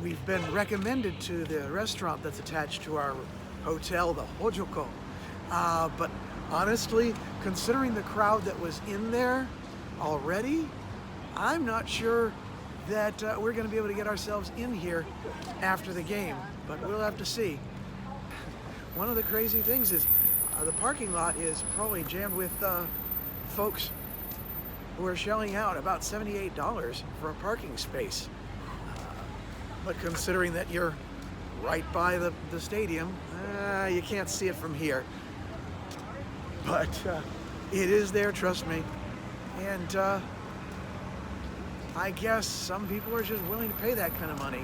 we've been recommended to the restaurant that's attached to our hotel, the Hojoko. But honestly, considering the crowd that was in there already, I'm not sure that we're going to be able to get ourselves in here after the game, but we'll have to see. One of the crazy things is the parking lot is probably jammed with folks who are shelling out about $78 for a parking space. But considering that you're right by the stadium, you can't see it from here. But it is there, trust me. And I guess some people are just willing to pay that kind of money.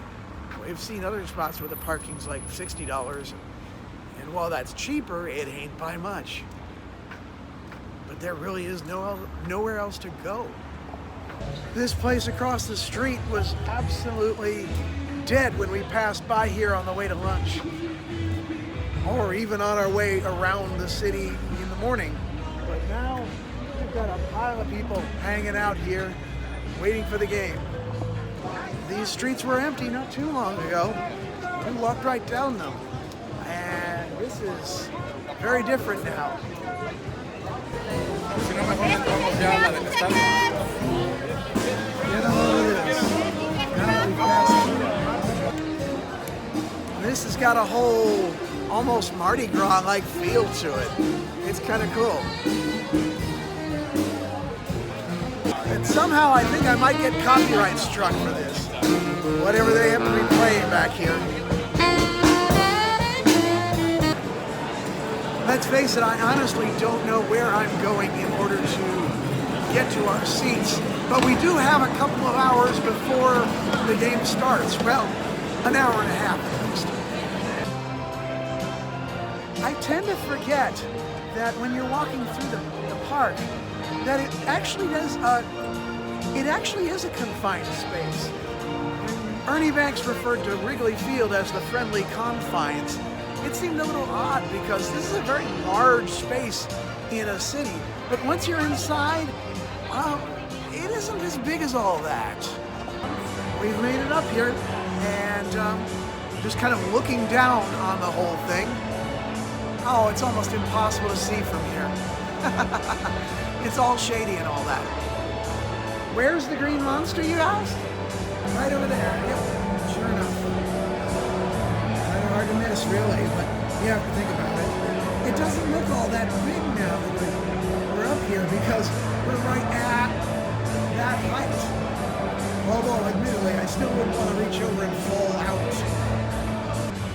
We've seen other spots where the parking's like $60. And while that's cheaper, it ain't by much. But there really is nowhere else to go. This place across the street was absolutely dead when we passed by here on the way to lunch. Or even on our way around the city in the morning. But now we've got a pile of people hanging out here waiting for the game. These streets were empty not too long ago. We walked right down them. And this is very different now. This has got a whole almost Mardi Gras-like feel to it. It's kind of cool. And somehow I think I might get copyright struck for this. Whatever they have to be playing back here. Let's face it, I honestly don't know where I'm going in order to get to our seats. But we do have a couple of hours before the game starts. Well, an hour and a half at least. I tend to forget that when you're walking through the park, that it actually is a confined space. Ernie Banks referred to Wrigley Field as the friendly confines. It seemed a little odd because this is a very large space in a city. But once you're inside, it isn't as big as all that. We've made it up here and just kind of looking down on the whole thing. Oh, it's almost impossible to see from here. It's all shady and all that. Where's the green monster, you asked? Right over there. Yep, sure enough. Kind of hard to miss, really, but you have to think about it. It doesn't look all that big now that we're up here because we're right at that height. Although, admittedly, I still wouldn't want to reach over and fall out.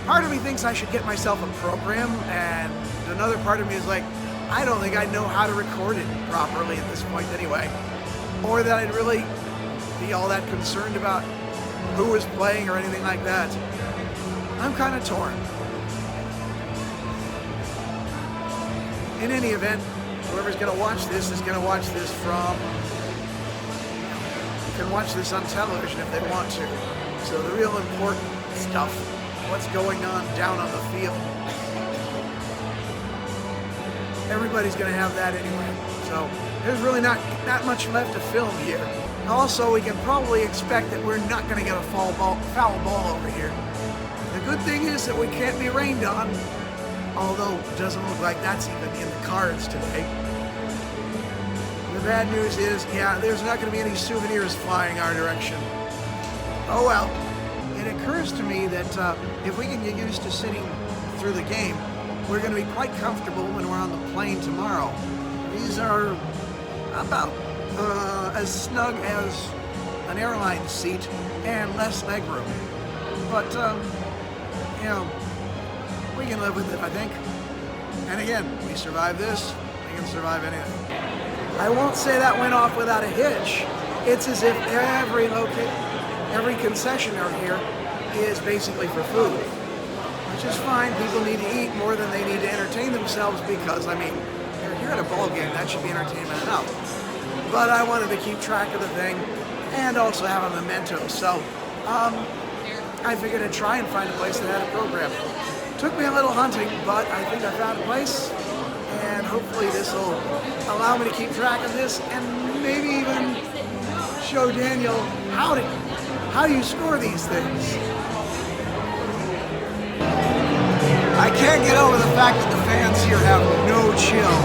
Part of me thinks I should get myself a program, and another part of me is like, I don't think I'd know how to record it properly at this point anyway. Or that I'd really be all that concerned about who was playing or anything like that. I'm kind of torn. In any event, whoever's going to watch this is going to watch this from... You can watch this on television if they want to. So the real important stuff, what's going on down on the field, everybody's going to have that anyway. So there's really not much left to film here. Also, we can probably expect that we're not going to get a foul ball over here. The good thing is that we can't be rained on, although it doesn't look like that's even in the cards today. The bad news is, yeah, there's not going to be any souvenirs flying our direction. Oh well. It occurs to me that if we can get used to sitting through the game, we're going to be quite comfortable when we're on the plane tomorrow. These are about as snug as an airline seat and less legroom. But, you know, we can live with it, I think. And again, we survive this, we can survive anything. I won't say that went off without a hitch. It's as if every concessionaire here is basically for food. Which is fine, people need to eat more than they need to entertain themselves because, I mean, you're here at a ball game, that should be entertainment enough. But I wanted to keep track of the thing and also have a memento, so I figured I'd try and find a place that had a program. Took me a little hunting, but I think I found a place, and hopefully this will allow me to keep track of this and maybe even show Daniel how you score these things. can't get over the fact that the fans here have no chill.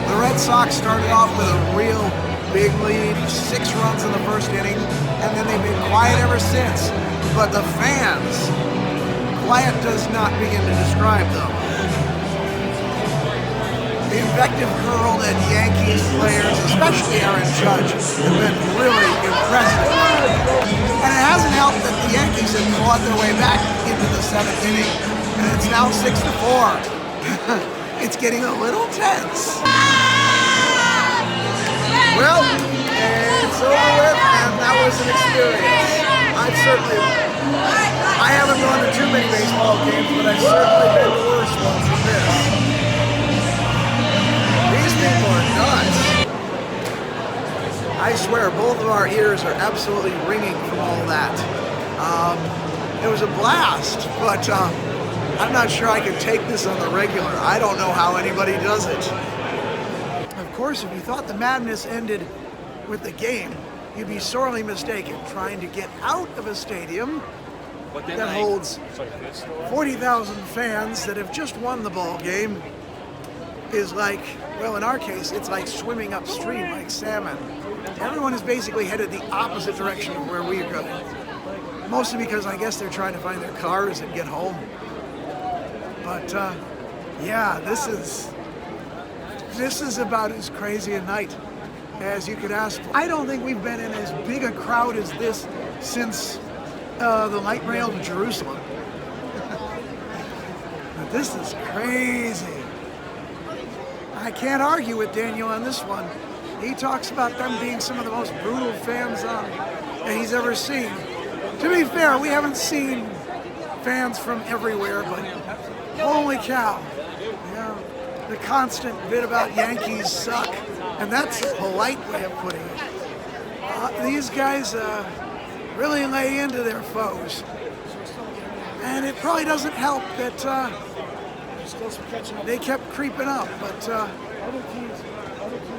The Red Sox started off with a real big lead, 6 runs in the first inning, and then they've been quiet ever since. But the fans, quiet does not begin to describe them. The invective hurled at Yankees players, especially Aaron Judge, have been really impressive. And it hasn't helped that the Yankees have clawed their way back into the 7th inning, and it's now 6-4. It's getting a little tense. Well, it's over with, and that was an experience. I haven't gone to too many baseball games, but I've certainly been to worse ones than this. These people are nuts. I swear, both of our ears are absolutely ringing from all that. It was a blast, but I'm not sure I can take this on the regular. I don't know how anybody does it. Of course, if you thought the madness ended with the game, you'd be sorely mistaken. Trying to get out of a stadium that holds 40,000 fans that have just won the ball game is like, well, in our case, it's like swimming upstream like salmon. Everyone is basically headed the opposite direction of where we are going. Mostly because I guess they're trying to find their cars and get home. But yeah, this is about as crazy a night as you could ask for. I don't think we've been in as big a crowd as this since the light rail to Jerusalem. But this is crazy. I can't argue with Daniel on this one. He talks about them being some of the most brutal fans that he's ever seen. To be fair, we haven't seen fans from everywhere, but holy cow. Yeah, the constant bit about Yankees suck, and that's a polite way of putting it. These guys really lay into their foes. And it probably doesn't help that they kept creeping up, but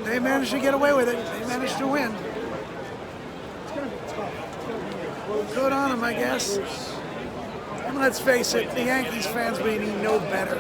they managed to get away with it. They managed to win. Good on them, I guess. And let's face it, the Yankees fans may know better.